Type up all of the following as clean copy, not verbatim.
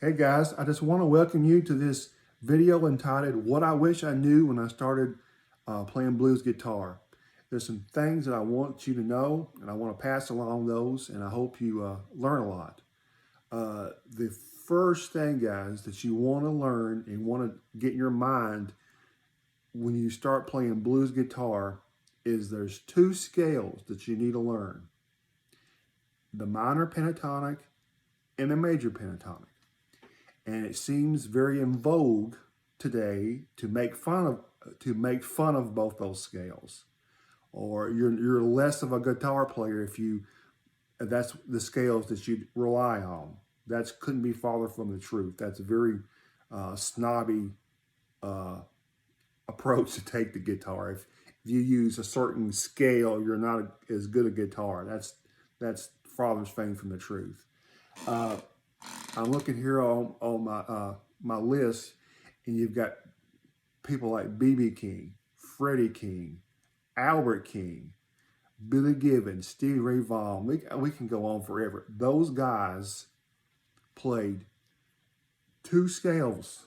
Hey guys, I just want to welcome you to this video entitled What I Wish I Knew When I Started Playing Blues Guitar. There's some things that I want you to know and I want to pass along those, and I hope you learn a lot. The first thing, guys, that you want to learn and want to get in your mind when you start playing blues guitar is there's two scales that you need to learn: the minor pentatonic and the major pentatonic. And it seems very in vogue today to make fun of both those scales. Or you're less of a guitar player if that's the scales that you rely on. That couldn't be farther from the truth. That's a very snobby uh, approach to take the guitar. If you use a certain scale, you're not as good a guitar. That's farthest thing from the truth. Uh, I'm looking here on my list, and you've got people like B.B. King, Freddie King, Albert King, Billy Gibbons, Stevie Ray Vaughan. We can go on forever. Those guys played two scales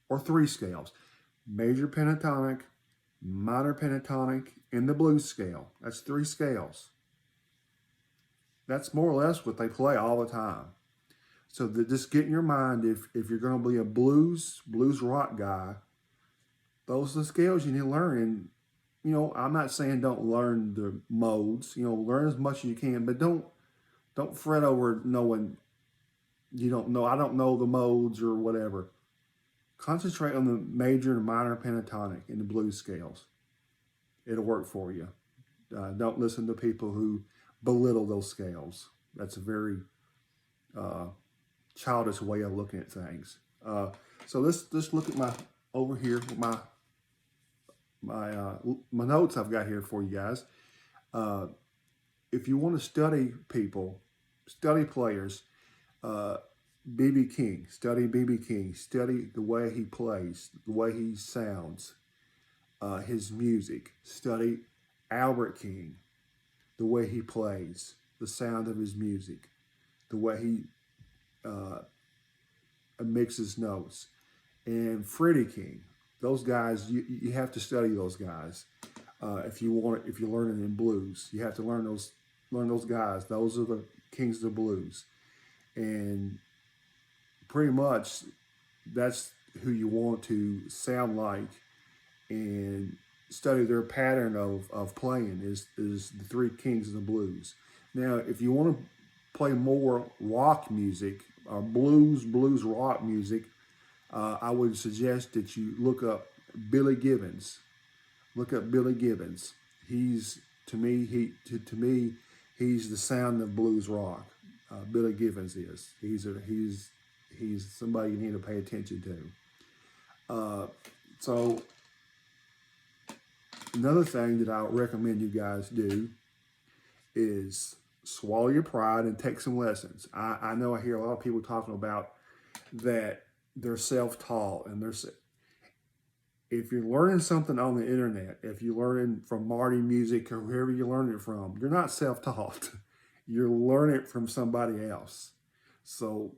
or three scales: major pentatonic, minor pentatonic, and the blues scale. That's three scales. That's more or less what they play all the time. So just get in your mind, if you're going to be a blues rock guy, those are the scales you need to learn. And I'm not saying don't learn the modes. Learn as much as you can, but don't fret over knowing you don't know. I don't know the modes or whatever. Concentrate on the major and minor pentatonic and the blues scales. It'll work for you. Don't listen to people who belittle those scales. That's a very childish way of looking at things. So let's look at my over here my my notes I've got here for you guys. Uh, if you want to study people, study players, B.B. King, study B.B. King, study the way he plays, the way he sounds, his music. Study Albert King, the way he plays, the sound of his music, the way he mixes notes. And Freddie King, those guys, you have to study those guys. If you're learning in blues, you have to learn those guys. Those are the kings of the blues, and pretty much that's who you want to sound like and study their pattern of playing is the three kings of the blues. Now, if you want to play more rock music or blues rock music, I would suggest that you look up Billy Gibbons. Look up Billy Gibbons. He's to me he's the sound of blues rock. Billy Gibbons is. He's somebody you need to pay attention to. So another thing that I would recommend you guys do is swallow your pride and take some lessons. I know I hear a lot of people talking about that they're self-taught, and if you're learning something on the internet, if you're learning from Marty Music or whoever you learn it from, you're not self-taught. You're learning it from somebody else. So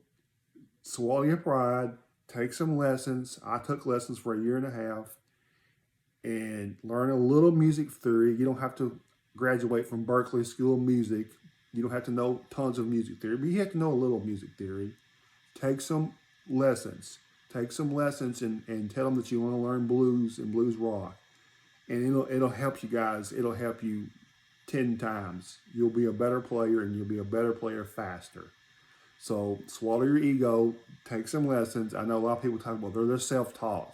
swallow your pride, take some lessons. I took lessons for a year and a half and learn a little music theory. You don't have to graduate from Berklee School of Music. You don't have to know tons of music theory, but you have to know a little music theory. Take some lessons. Take some lessons and tell them that you want to learn blues and blues rock. And it'll help you guys. It'll help you 10 times. You'll be a better player, and you'll be a better player faster. So swallow your ego. Take some lessons. I know a lot of people talk about they're self-taught.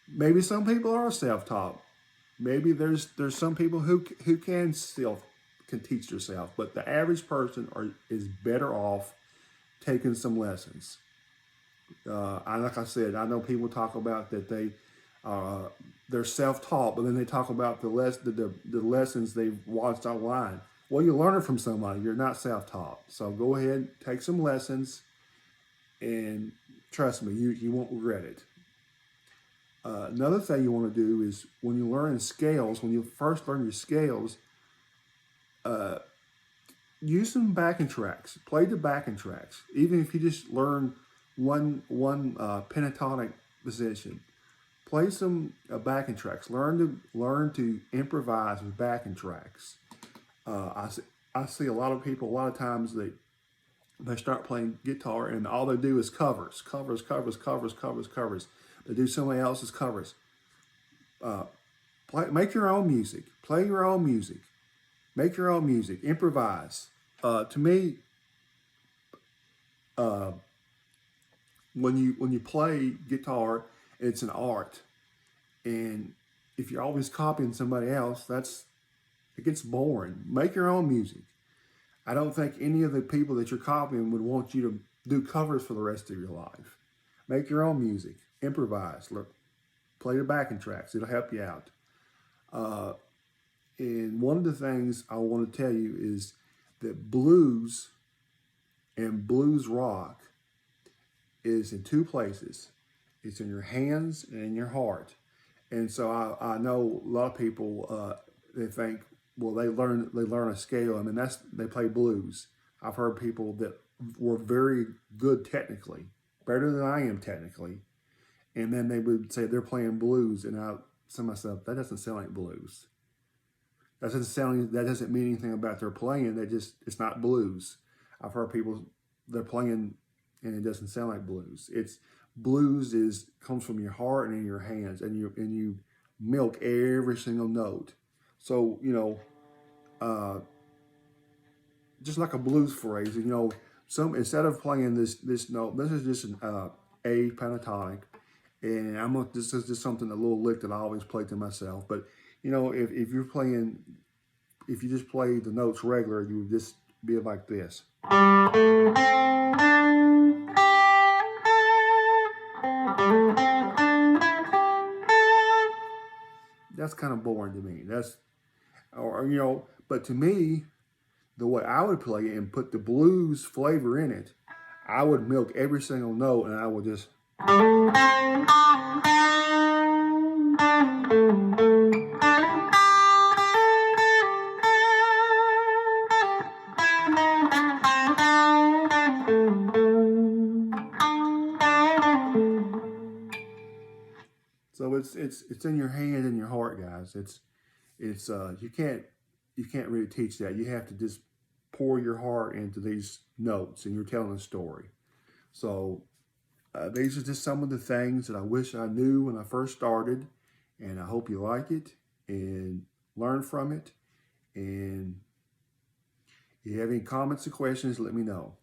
Maybe some people are self-taught. Maybe there's some people who can teach themselves, but the average person is better off taking some lessons. Like I said, I know people talk about that they're self-taught, but then they talk about the lessons they've watched online. Well, you learn it from somebody. You're not self-taught. So go ahead, take some lessons, and trust me, you won't regret it. Another thing you want to do is when you learn scales, when you first learn your scales, use some backing tracks. Play the backing tracks. Even if you just learn one pentatonic position, play some backing tracks. Learn to improvise with backing tracks. I see a lot of people. A lot of times they start playing guitar and all they do is covers. They do somebody else's covers. Make your own music. Play your own music. Make your own music. Improvise. To me, when you play guitar, it's an art, and if you're always copying somebody else, it gets boring. Make your own music. I don't think any of the people that you're copying would want you to do covers for the rest of your life. Make your own music. Improvise. Look, play the backing tracks. It'll help you out. And one of the things I want to tell you is that blues and blues rock is in two places. It's in your hands and in your heart. And so I know a lot of people, they think, well, they learn a scale. I mean, they play blues. I've heard people that were very good technically, better than I am technically, and then they would say they're playing blues, and I say to myself, that doesn't sound like blues. That doesn't mean anything about their playing. It's not blues. I've heard people, they're playing and it doesn't sound like blues. Blues comes from your heart and in your hands, and you milk every single note. So, just like a blues phrase, instead of playing this note, this is just an A pentatonic, and this is just something, a little lick that I always play to myself. But if you just play the notes regular, you would just be like this. That's kind of boring to me. But to me, the way I would play it and put the blues flavor in it, I would milk every single note, and I would just. So it's in your hand and your heart, guys. It's you can't really teach that. You have to just pour your heart into these notes, and you're telling a story. So these are just some of the things that I wish I knew when I first started, and I hope you like it and learn from it. And if you have any comments or questions, let me know.